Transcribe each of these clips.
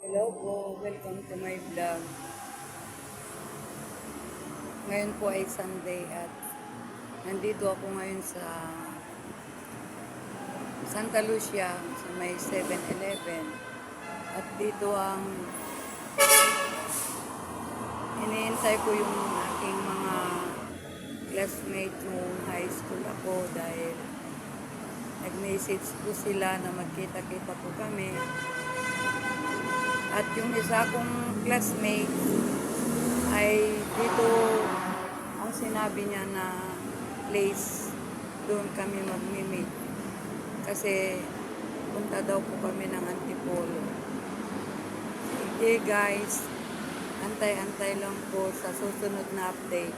Hello po, welcome to my vlog. Ngayon po ay Sunday at nandito ako ngayon sa Santa Lucia sa may 7-Eleven. At dito ang iniintay ko yung aking mga classmate noong high school ako dahil nag-message po sila na magkita-kita po kami. At yung isa kong classmate ay dito ang sinabi niya na place doon kami mag-meet kasi punta daw po kami ng Antipolo. Sige guys, antay-antay lang po sa susunod na update.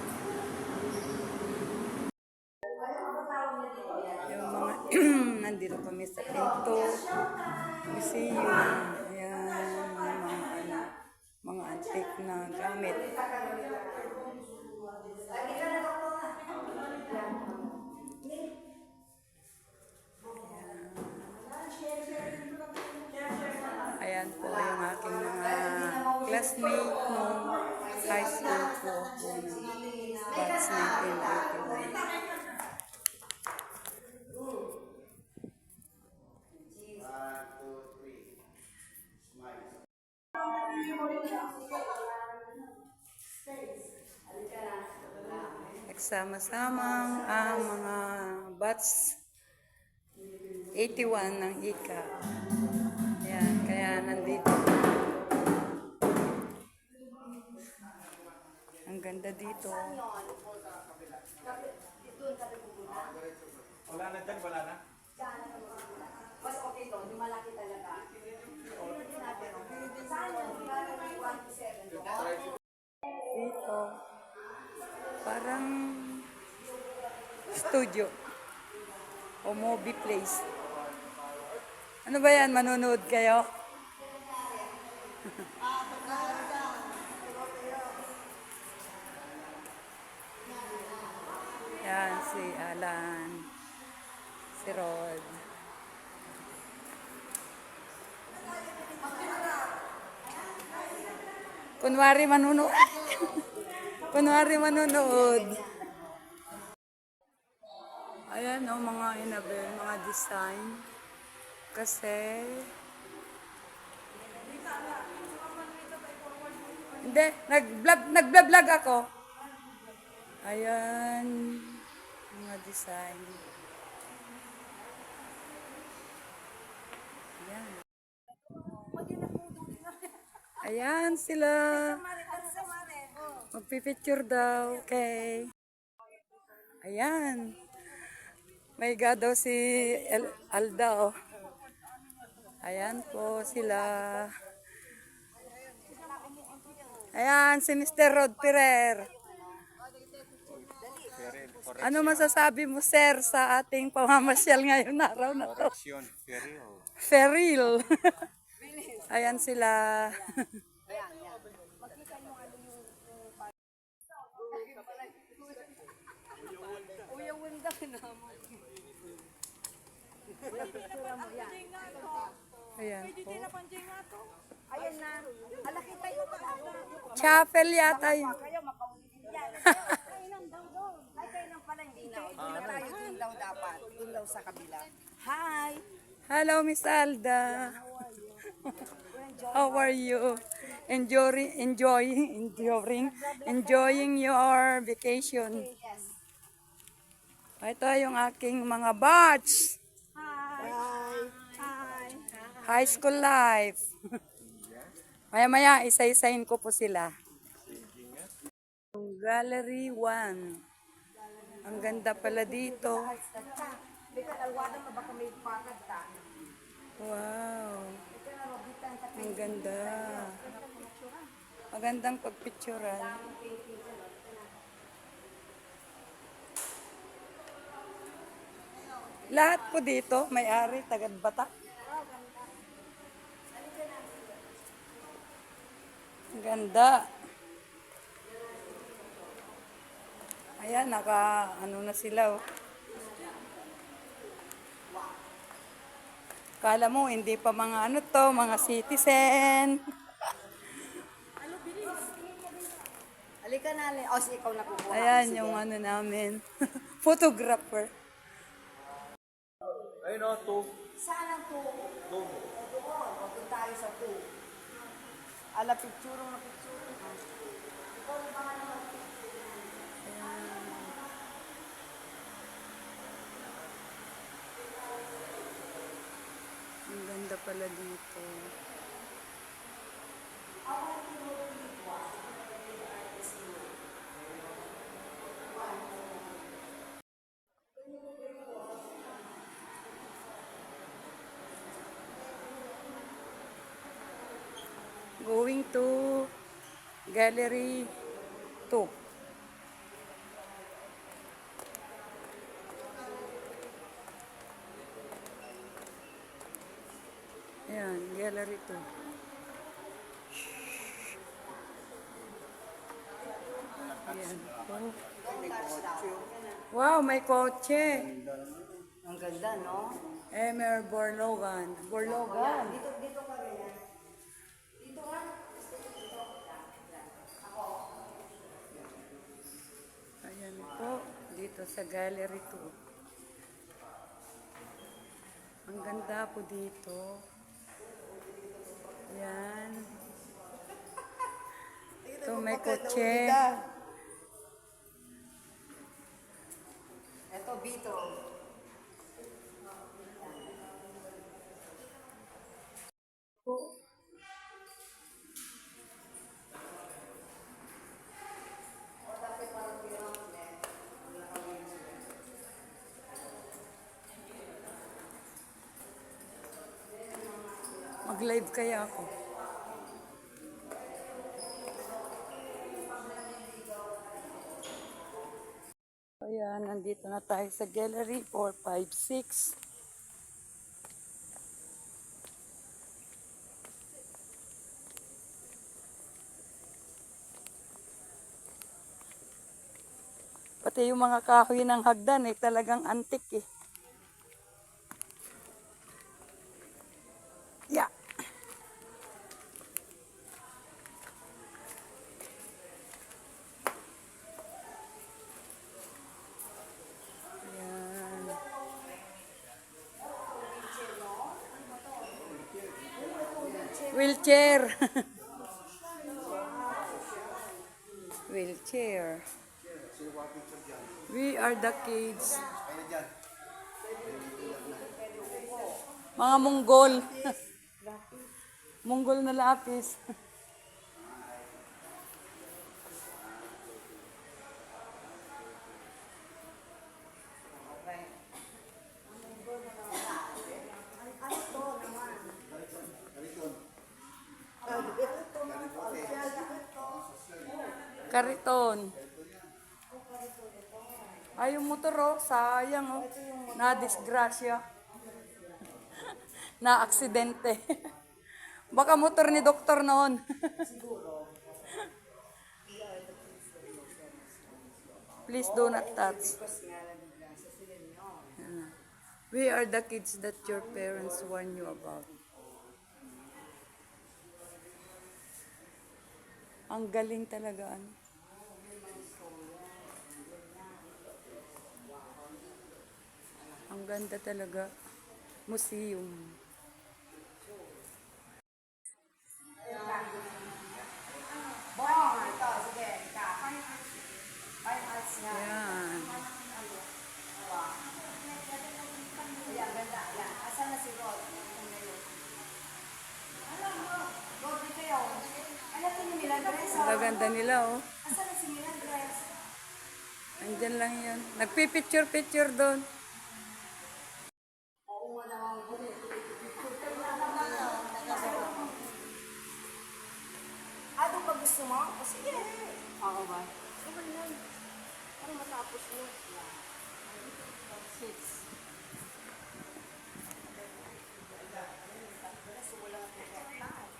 Yung mga nandito kami sa Pinto Museum. Ayan, mga antique na gamit. Ayan po yung aking mga classmate nung high school po ako ng batch 1981. Nagsama-samang ang mga batch 81 ng ICA. Ayan, kaya nandito. Ang ganda dito. Wala na dyan, wala na. Mas okay to, yung malaki talaga. Dito. Parang studio o movie place. Ano ba yan? Manonood kayo? Yan, si Alan, si Rod. Kunwari manonood. Kunwari manonood. Ayan o, mga inabel, mga design. Kasi hindi, nag-vlog ako. Ayan, mga design. Ayan. Ayan sila. Magpipicture daw. Okay. Ayan. May ga daw si Alda. Oh. Ayan po sila. Ayan si Mr. Rod Ferrer. Ano masasabi mo, sir, sa ating pamamasyal ngayon araw na to? Correction, Ferril. Ayan sila. Ayan po. Ayan na. Alaki tayo pa. Chapel yata yun. Kayo makaulitin yan. Ay lang daw doon. Ay kayo lang pala hindi na. Doon na tayo. Doon daw dapat. Doon daw sa kabila. Hi. Hello, Miss Alda. How are you? Enjoying your vacation. Yes. Ito yung aking mga batch. Hi. Hi. Hi. High school life. Maya-maya, isa-isahin ko po sila. Gallery 1. Ang ganda pala dito. Bika alwada ka baka may pakad ta. Wow. Ang ganda. Magandang pagpicturan. Lahat po dito, may-ari, Tagad-Batak. Ang ganda. Ayan, ano na sila. Oh. Kala mo, hindi pa mga ano to, mga citizen. Halika na, Ale. O, si ikaw na kukuha. Ayan, Sige. yung ano namin. Photographer. Ayun o, 2. Saan ang tuko? Doon. O, doon. O, doon tayo sa tuko. Ala, picture na picture. Ikaw na ba naman? Ang ganda pala dito. Going to Gallery 2. Ayan, Gallery 2. Ayan po. Wow, may kotse. Ang ganda, no? Emer Borlogan. Borlogan. Dito ka rin yan. Dito ka. Ayan po, dito sa Gallery 2. Ang ganda po dito. Ayan. Ito may kotse. Ito, Bito. Mag-live kaya ako. Ayan, nandito na tayo sa Gallery 456. Pati yung mga kahoy ng hagdan talagang antik eh. Yeah. Ayan. Wheelchair. Wheelchair. We are the kids. Mga Monggol. Monggol na lapis. Kariton. Ay, yung motor oh, sayang oh. Na-disgrasya. Na-aksidente. Baka motor ni doktor noon. Please do not touch. We are the kids that your parents warn you about. Ang galing talaga. Ano? Ang ganda talaga. Museum. Bong, ito, sige. Fine arts nga. Ayan. Ayan, ganda. Ayan. Asan na si Rod? Alam mo, Rod, dito yun. Alam ko yung Milagres. Ang gaganda nila oh. Asan na si Milagres? Andyan lang yun. Nagpipicture-picture doon. Ano ba gusto mo? O sige. Ako ba? Okay lang. Ano matapos mo? 6.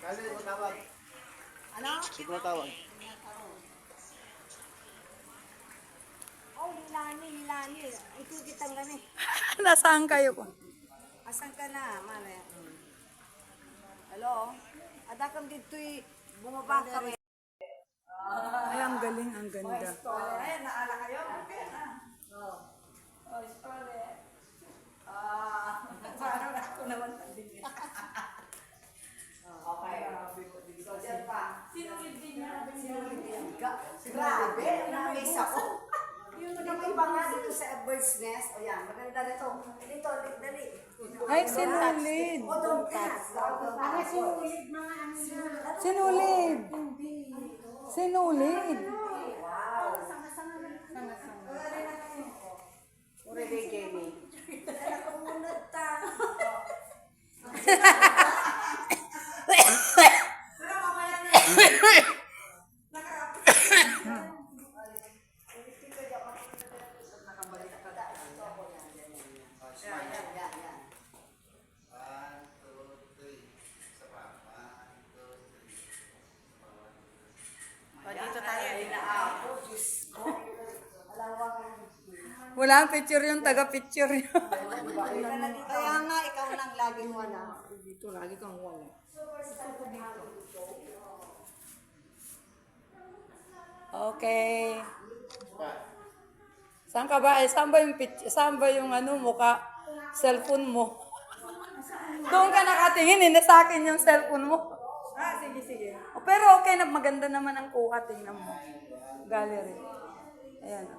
Kasi mo tawag. Ano? Sige mo tawag. Oh, Lilani. Ito kitang gani. Nasaan kayo po? Asan ka na, Mane? Hello? Adakam dito'y bumaba kami. Ay, ang galing, ang ganda. Ay, naala kayo? Okay na. Oh, story. Parang ako naman sabi niya. Okay. So, dyan pa. Sinulid din niya. Sinulid din. Grabe, na-amaze ako. May pa nga dito sa bird's nest. O yan, maganda na ito. Dito, dali. Ay, sinulid. O, doon ka. Para sinulid mga ano. Sinulid. Sinulid. Wow. Sama-sama. Uri kay Jenny. Nakamunod ta. Pero mamaya na. Nakabalik ka. Yan. Dito tayo. Ako, Diyos ko. Wala ang picture yung taga-picture yun. Kaya nga, ikaw nang laging wala. Dito, lagi kang wala. Okay. Saan ka ba? Saan ba yung saan ba yung ano mukha? Cellphone mo. Doon ka nakatingin, sa akin yung cellphone mo. Sige. Pero okay na, maganda naman ang kuha. Tingnan mo. Gallery. Ayan.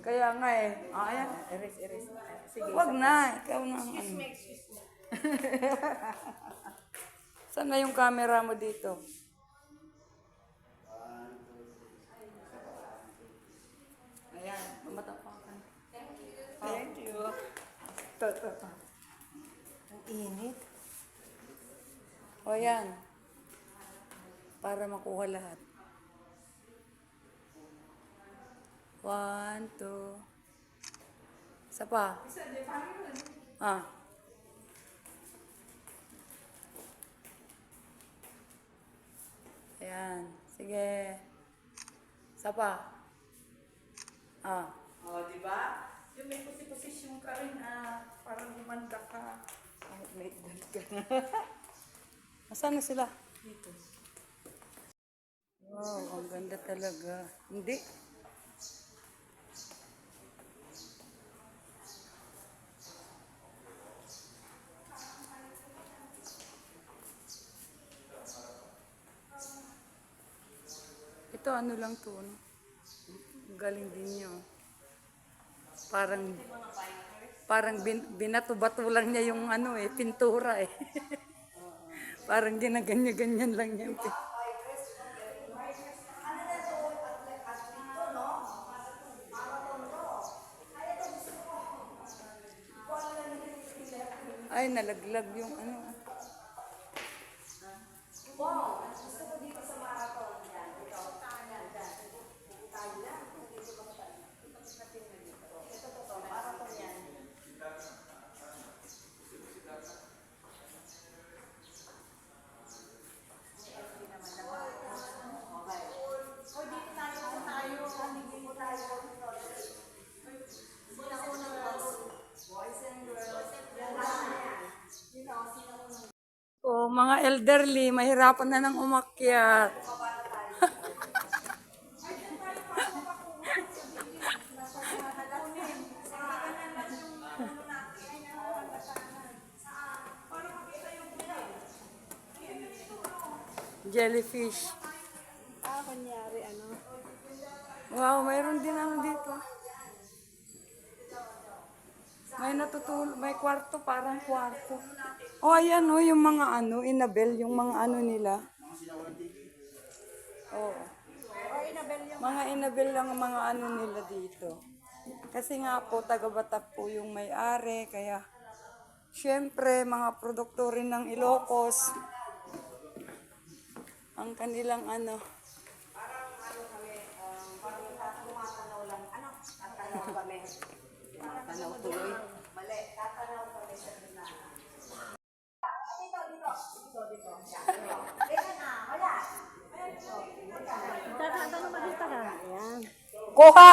Kaya nga eh. Ayan. Erase. Sige. Wag na. Ikaw na ang ano. Saan na yung camera mo dito? Ayan. Mamatapakan. Thank you. Ito. Ang init. O yan. Para makuha lahat. 1, 2. Isa pa. Ah. Ayan. Sige. Isa pa. Ah. O, di ba? Yung may posisyon ka rin, parang lumanda ka. Kahit may edad ka na. Nasaan na sila? Dito. Wow, ang ganda talaga. Hindi. Ito ano lang to, no? Galing din niyo. Parang binato-bato lang niya yung ano eh, pintura eh. Parang ginaganyan-ganyan lang niya. Ay, nalaglag yung ano. O, mga elderly, mahirapan na nang umakyat. Jellyfish. Kunyari, ano? Wow, mayroon din ano dito. May kwarto, parang kwarto. Oh, ayan oh, yung mga ano, Inabel, yung mga ano nila. Oh. Mga Inabel lang ang mga ano nila dito. Kasi nga po, taga-Batak po yung may-ari, kaya syempre, mga produkto rin ng Ilocos, ang kanilang ano. Tatanaw kami. Tatanaw tuloy. Mali, tatanaw kami sa gina. Dito. Teka na, wala. Tatanong magista ka. Ayan. Kuha!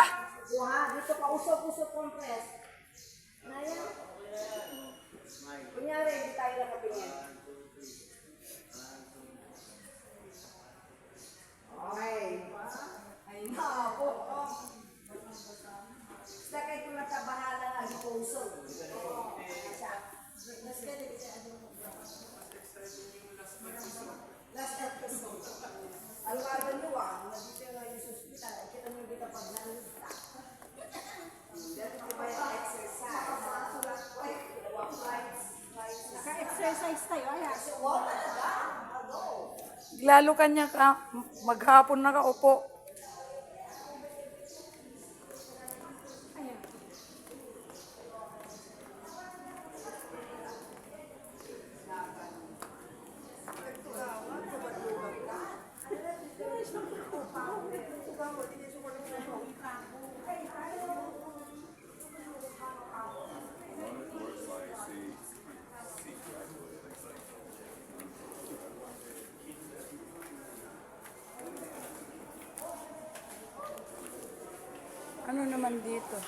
Kuha, dito pa usok-usok compress. Ayan. Kunyari, hindi tayo nakapingin. Okay. Ay, naku. Basta kayo kung nakabahala na ang puso. Last episode. Alwado nyo nandito nga yung hospital. Kita nyo dito pag nalista. Dito ba yung exercise? Naka-exercise tayo, ayan. Lalo kanya ka, maghapon nakaupo. Ano naman dito?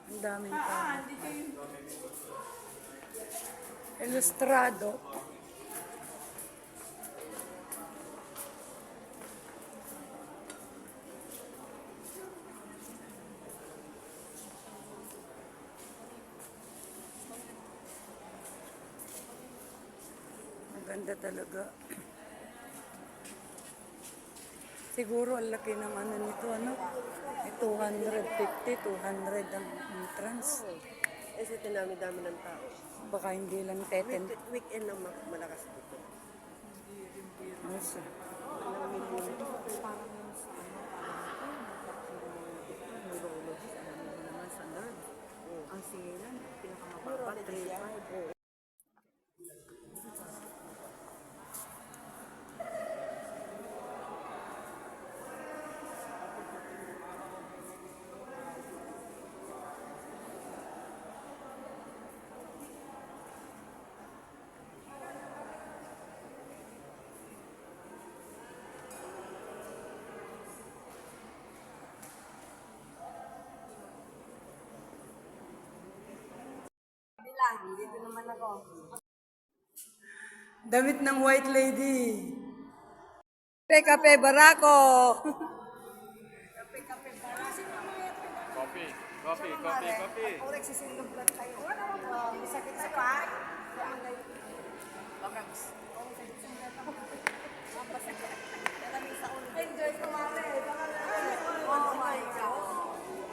Ang daming tao. Ilustrado. Maganda talaga. Siguro ang laki ng ano nito, ano? 250, 200 ang entrance. Kasi tinami-dami ng tao. Baka hindi lang teten. Weekend lang malakas dito. Yes. Ang singilan, pinakamababa, 3.5. Dito naman ako. Damit ng white lady. Kape Barako. Coffee. Orek si Sindong Blood tayo. May sakit sa pa. Enjoy kumare. Oh my God.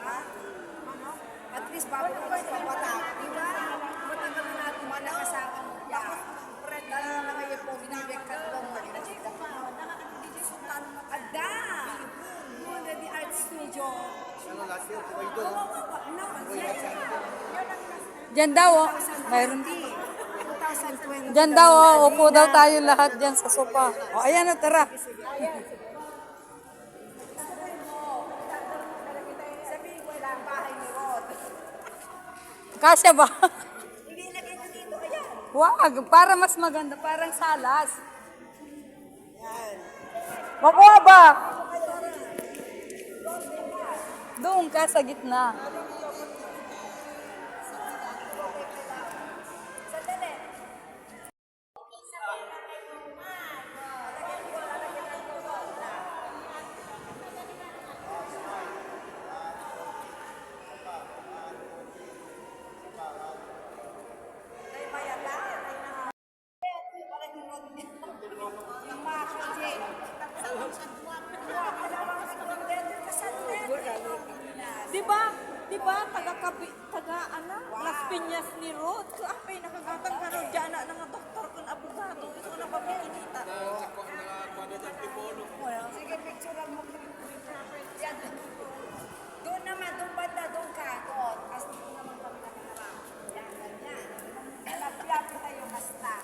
Ha? At least bago ko sa bata. Di ba? Matagal na natin manakasama mo. Dahil na ngayon po, binibig ka itong Ada! Doon na the art studio. Ano last year? Kung idol. Diyan daw, oh. Mayroon. 2020. Diyan daw, oh. Upo daw tayo lahat diyan sa sopa. O, ayan na, tara. Sabihin ko lang bahay ni Rod. Kasya ba? Hindi lagay ko dito, ayan. Wag, para mas maganda, parang salas. Yan. Makuha ba? Doon ka sa gitna. Sandali. Ay, mayala. Ay, na. Parang yung Rod niya. Yung mga kasi. Di ba, Las Piñas ni Rod. So, apay, nakagatang ka ron, dyan na nga doktor kung abogado. Ito na pabikinita. Sige, picture mo. Yan. Doon naman, doon banda, doon ka. Doon. Kasi doon naman kami nakaharap. Yan, ganyan. Lapyapi tayo, basta.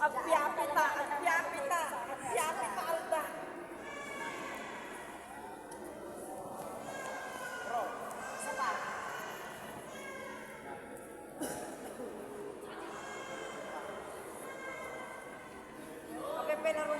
Apyapita, Alda. Isa pa. kay laro